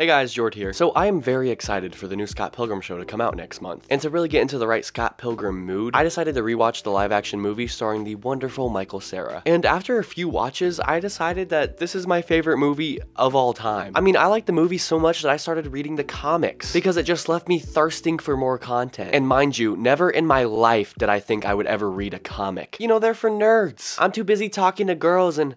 guys, Jord here. So I am very excited for the new Scott Pilgrim show to come out next month. And to really get into the right Scott Pilgrim mood, I decided to rewatch the live action movie starring the wonderful Michael Cera. And after a few watches, I decided that this is my favorite movie of all time. I mean, I like the movie so much that I started reading the comics because it just left me thirsting for more content. And mind you, never in my life did I think I would ever read a comic. You know, they're for nerds. I'm too busy talking to girls and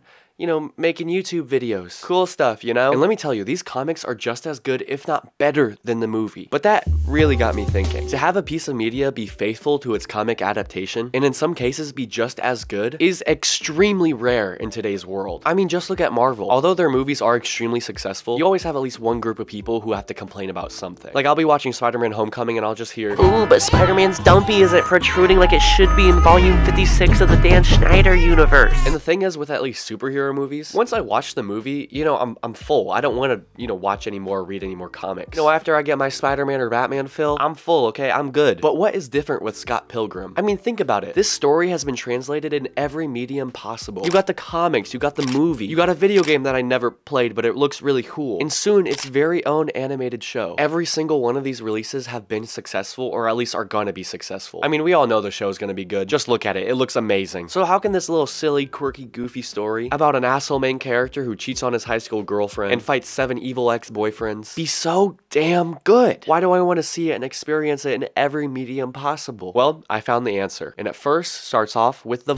making YouTube videos. Cool stuff, you know? And let me tell you, these comics are just as good, if not better, than the movie. But that really got me thinking. To have a piece of media be faithful to its comic adaptation, and in some cases be just as good, is extremely rare in today's world. I mean, just look at Marvel. Although their movies are extremely successful, you always have at least one group of people who have to complain about something. Like, I'll be watching Spider-Man Homecoming and I'll just hear, "Ooh, but Spider-Man's dumpy isn't protruding like it should be in volume 56 of the Dan Schneider universe." And the thing is, with at least superhero movies, once I watch the movie, I'm full. I don't want to, watch any more, read any more comics. After I get my Spider-Man or Batman fill, I'm full, okay? I'm good. But what is different with Scott Pilgrim? I mean, think about it. This story has been translated in every medium possible. You got the comics, you got the movie, you got a video game that I never played, but it looks really cool. And soon, its very own animated show. Every single one of these releases have been successful, or at least are gonna be successful. I mean, we all know the show's gonna be good. Just look at it. It looks amazing. So how can this little silly, quirky, goofy story about an asshole main character who cheats on his high school girlfriend and fights 7 evil ex-boyfriends be so damn good? Why do I want to see it and experience it in every medium possible? Well, I found the answer. And it first starts off with the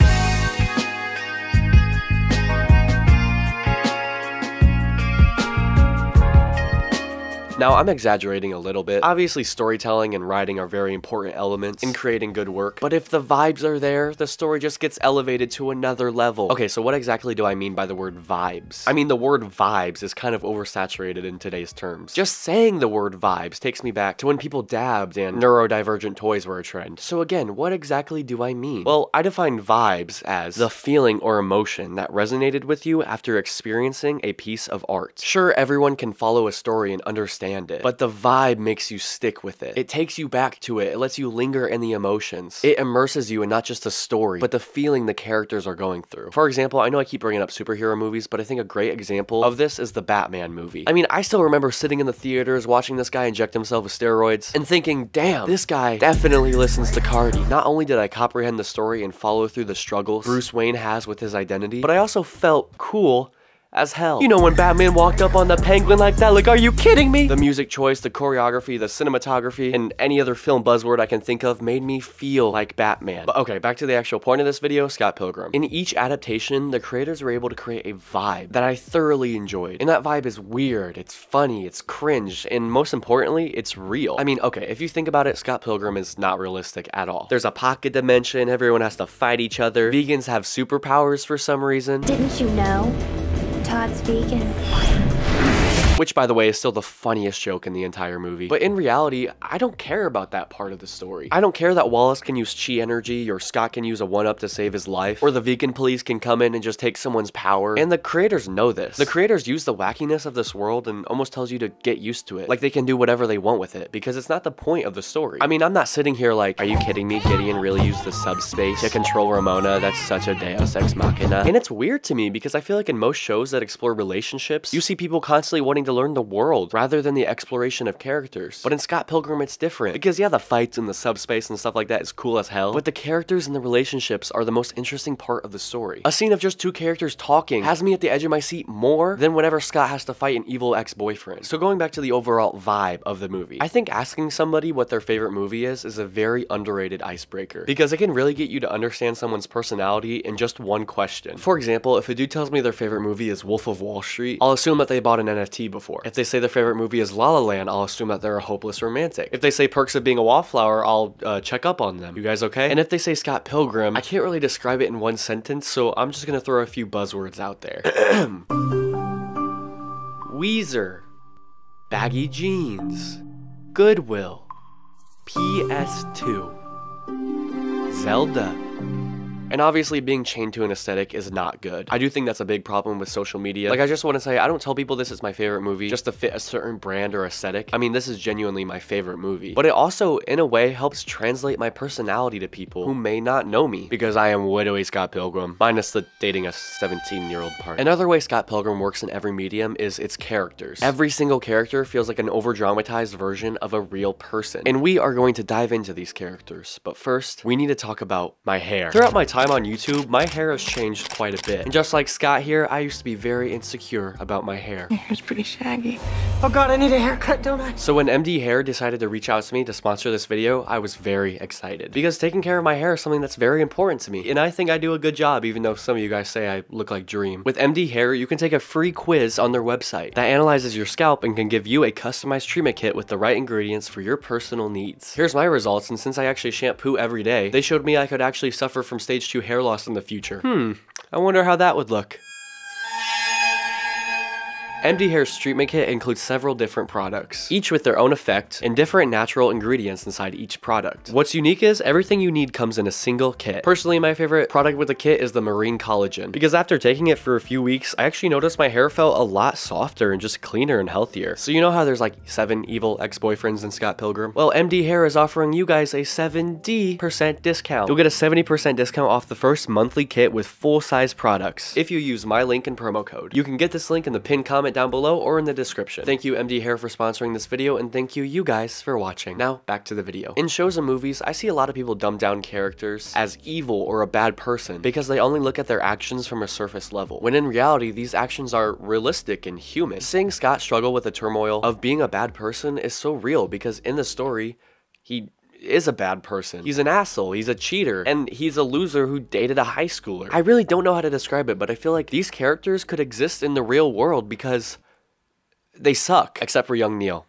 Now, I'm exaggerating a little bit. Obviously, storytelling and writing are very important elements in creating good work, but if the vibes are there, the story just gets elevated to another level. Okay, so what exactly do I mean by the word vibes? I mean, the word vibes is kind of oversaturated in today's terms. Just saying the word vibes takes me back to when people dabbed and neurodivergent toys were a trend. So again, what exactly do I mean? Well, I define vibes as the feeling or emotion that resonated with you after experiencing a piece of art. Sure, everyone can follow a story and understand it, but the vibe makes you stick with it. It takes you back to it. It lets you linger in the emotions. It immerses you in not just the story, but the feeling the characters are going through. For example, I know I keep bringing up superhero movies, but I think a great example of this is the Batman movie. I mean, I still remember sitting in the theaters watching this guy inject himself with steroids and thinking, damn, this guy definitely listens to Cardi. Not only did I comprehend the story and follow through the struggles Bruce Wayne has with his identity, but I also felt cool as hell. You know, when Batman walked up on the Penguin like that, like, are you kidding me? The music choice, the choreography, the cinematography, and any other film buzzword I can think of made me feel like Batman. But okay, back to the actual point of this video, Scott Pilgrim. In each adaptation, the creators were able to create a vibe that I thoroughly enjoyed. And that vibe is weird, it's funny, it's cringe, and most importantly, it's real. I mean, okay, if you think about it, Scott Pilgrim is not realistic at all. There's a pocket dimension, everyone has to fight each other, vegans have superpowers for some reason. Didn't you know? Todd's vegan. Which, by the way, is still the funniest joke in the entire movie. But in reality, I don't care about that part of the story. I don't care that Wallace can use chi energy, or Scott can use a 1-up to save his life, or the vegan police can come in and just take someone's power. And the creators know this. The creators use the wackiness of this world and almost tells you to get used to it. Like they can do whatever they want with it, because it's not the point of the story. I mean, I'm not sitting here like, are you kidding me? Gideon really used the subspace to control Ramona? That's such a deus ex machina. And it's weird to me because I feel like in most shows that explore relationships, you see people constantly wanting to learn the world rather than the exploration of characters. But in Scott Pilgrim, it's different. Because yeah, the fights and the subspace and stuff like that is cool as hell, but the characters and the relationships are the most interesting part of the story. A scene of just 2 characters talking has me at the edge of my seat more than whenever Scott has to fight an evil ex-boyfriend. So going back to the overall vibe of the movie, I think asking somebody what their favorite movie is a very underrated icebreaker, because it can really get you to understand someone's personality in just one question. For example, if a dude tells me their favorite movie is Wolf of Wall Street, I'll assume that they bought an NFT before. If they say their favorite movie is La La Land, I'll assume that they're a hopeless romantic. If they say Perks of Being a Wallflower, I'll check up on them. You guys okay? And if they say Scott Pilgrim, I can't really describe it in one sentence, so I'm just gonna throw a few buzzwords out there. Weezer, baggy jeans, Goodwill, PS2, Zelda, And obviously being chained to an aesthetic is not good. I do think that's a big problem with social media. Like, I just want to say, I don't tell people this is my favorite movie just to fit a certain brand or aesthetic. I mean, this is genuinely my favorite movie, but it also in a way helps translate my personality to people who may not know me, because I am literally Scott Pilgrim, minus the dating a 17-year-old part. Another way Scott Pilgrim works in every medium is its characters. Every single character feels like an over-dramatized version of a real person, and we are going to dive into these characters. But first, we need to talk about my hair. Throughout my time on YouTube, my hair has changed quite a bit, and just like Scott here, I used to be very insecure about my hair. Your hair's pretty shaggy. Oh god, I need a haircut, don't I? So when MD Hair decided to reach out to me to sponsor this video, I was very excited, because taking care of my hair is something that's very important to me, and I think I do a good job, even though some of you guys say I look like Dream. With MD Hair, you can take a free quiz on their website that analyzes your scalp and can give you a customized treatment kit with the right ingredients for your personal needs. Here's my results, and since I actually shampoo every day, they showed me I could actually suffer from stage 2 hair loss in the future. I wonder how that would look. MD Hair's treatment kit includes several different products, each with their own effect and different natural ingredients inside each product. What's unique is everything you need comes in a single kit. Personally, my favorite product with the kit is the Marine Collagen, because after taking it for a few weeks, I actually noticed my hair felt a lot softer and just cleaner and healthier. So you know how there's like 7 evil ex-boyfriends in Scott Pilgrim? Well, MD Hair is offering you guys a 70% discount. You'll get a 70% discount off the first monthly kit with full-size products if you use my link and promo code. You can get this link in the pinned comment down below or in the description. Thank you MD Hair for sponsoring this video, and thank you guys for watching. Now back to the video. In shows and movies, I see a lot of people dumb down characters as evil or a bad person because they only look at their actions from a surface level, when in reality these actions are realistic and human. Seeing Scott struggle with the turmoil of being a bad person is so real, because in the story, he is a bad person. He's an asshole, he's a cheater, and he's a loser who dated a high schooler. I really don't know how to describe it, but I feel like these characters could exist in the real world because they suck, except for young Neil.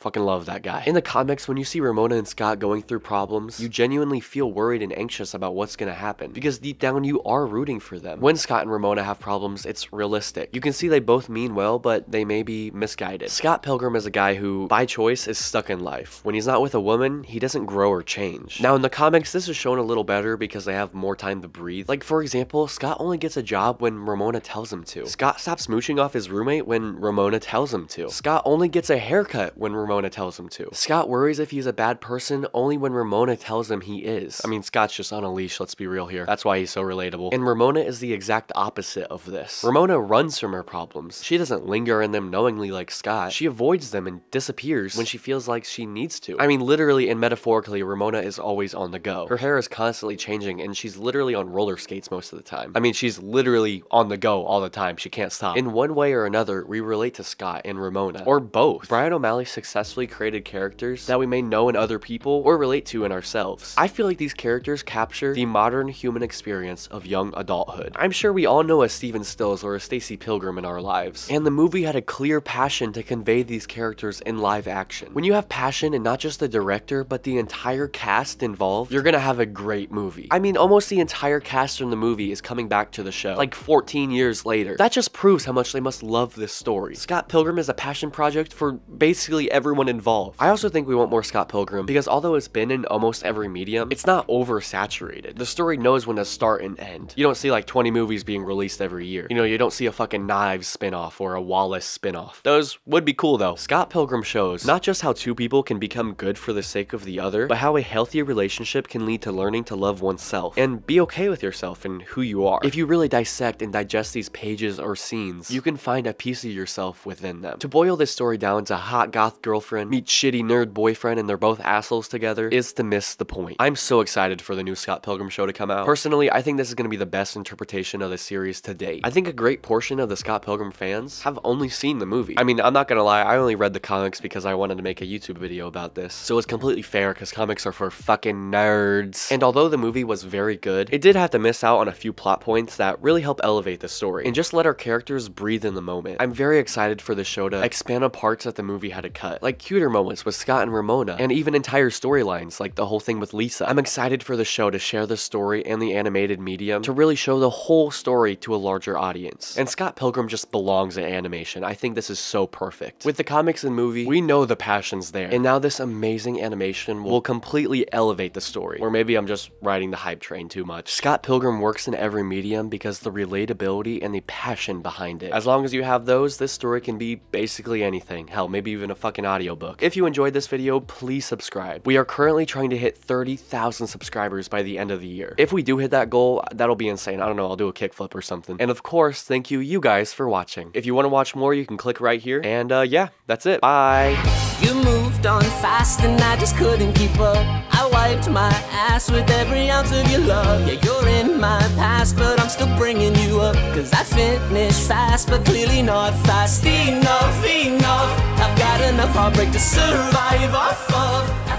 Fucking love that guy. In the comics, when you see Ramona and Scott going through problems, you genuinely feel worried and anxious about what's gonna happen, because deep down you are rooting for them. When Scott and Ramona have problems, it's realistic. You can see they both mean well, but they may be misguided. Scott Pilgrim is a guy who, by choice, is stuck in life. When he's not with a woman, he doesn't grow or change. Now in the comics, this is shown a little better because they have more time to breathe. Like for example, Scott only gets a job when Ramona tells him to. Scott stops mooching off his roommate when Ramona tells him to. Scott only gets a haircut when Ramona tells him to. Scott worries if he's a bad person only when Ramona tells him he is. I mean, Scott's just on a leash, let's be real here. That's why he's so relatable. And Ramona is the exact opposite of this. Ramona runs from her problems. She doesn't linger in them knowingly like Scott. She avoids them and disappears when she feels like she needs to. I mean, literally and metaphorically, Ramona is always on the go. Her hair is constantly changing, and she's literally on roller skates most of the time. I mean, she's literally on the go all the time. She can't stop. In one way or another, we relate to Scott and Ramona, or both. Brian O'Malley successfully created characters that we may know in other people or relate to in ourselves. I feel like these characters capture the modern human experience of young adulthood. I'm sure we all know a Steven Stills or a Stacy Pilgrim in our lives, and the movie had a clear passion to convey these characters in live action. When you have passion and not just the director but the entire cast involved, you're gonna have a great movie. I mean, almost the entire cast from the movie is coming back to the show, like 14 years later. That just proves how much they must love this story. Scott Pilgrim is a passion project for basically everyone involved. I also think we want more Scott Pilgrim because although it's been in almost every medium, it's not oversaturated. The story knows when to start and end. You don't see like 20 movies being released every year. You know, you don't see a fucking Knives spinoff or a Wallace spinoff. Those would be cool though. Scott Pilgrim shows not just how two people can become good for the sake of the other, but how a healthy relationship can lead to learning to love oneself and be okay with yourself and who you are. If you really dissect and digest these pages or scenes, you can find a piece of yourself within them. To boil this story down to hot goth girlfriend meet shitty nerd boyfriend and they're both assholes together is to miss the point. I'm so excited for the new Scott Pilgrim show to come out. Personally, I think this is going to be the best interpretation of the series to date. I think a great portion of the Scott Pilgrim fans have only seen the movie. I mean, I'm not gonna lie, I only read the comics because I wanted to make a YouTube video about this, so it's completely fair because comics are for fucking nerds. And although the movie was very good, it did have to miss out on a few plot points that really help elevate the story and just let our characters breathe in the moment. I'm very excited for the show to expand on parts that the movie had to cut. Like like cuter moments with Scott and Ramona, and even entire storylines like the whole thing with Lisa. I'm excited for the show to share the story and the animated medium to really show the whole story to a larger audience. And Scott Pilgrim just belongs in animation. I think this is so perfect. With the comics and movie, we know the passion's there, and now this amazing animation will completely elevate the story. Or maybe I'm just riding the hype train too much. Scott Pilgrim works in every medium because the relatability and the passion behind it. As long as you have those, this story can be basically anything. Hell, maybe even a fucking audiobook. If you enjoyed this video, please subscribe. We are currently trying to hit 30,000 subscribers by the end of the year. If we do hit that goal, that'll be insane. I don't know, I'll do a kickflip or something. And of course, thank you guys for watching. If you want to watch more, you can click right here. And yeah, that's it. Bye. You moved on fast and I just couldn't keep up. I wiped my ass with every ounce of your love. Yeah, you're in my past, but I'm still bringing you up. Cause I finished fast, but clearly not fast enough. I've got enough heartbreak to survive off of.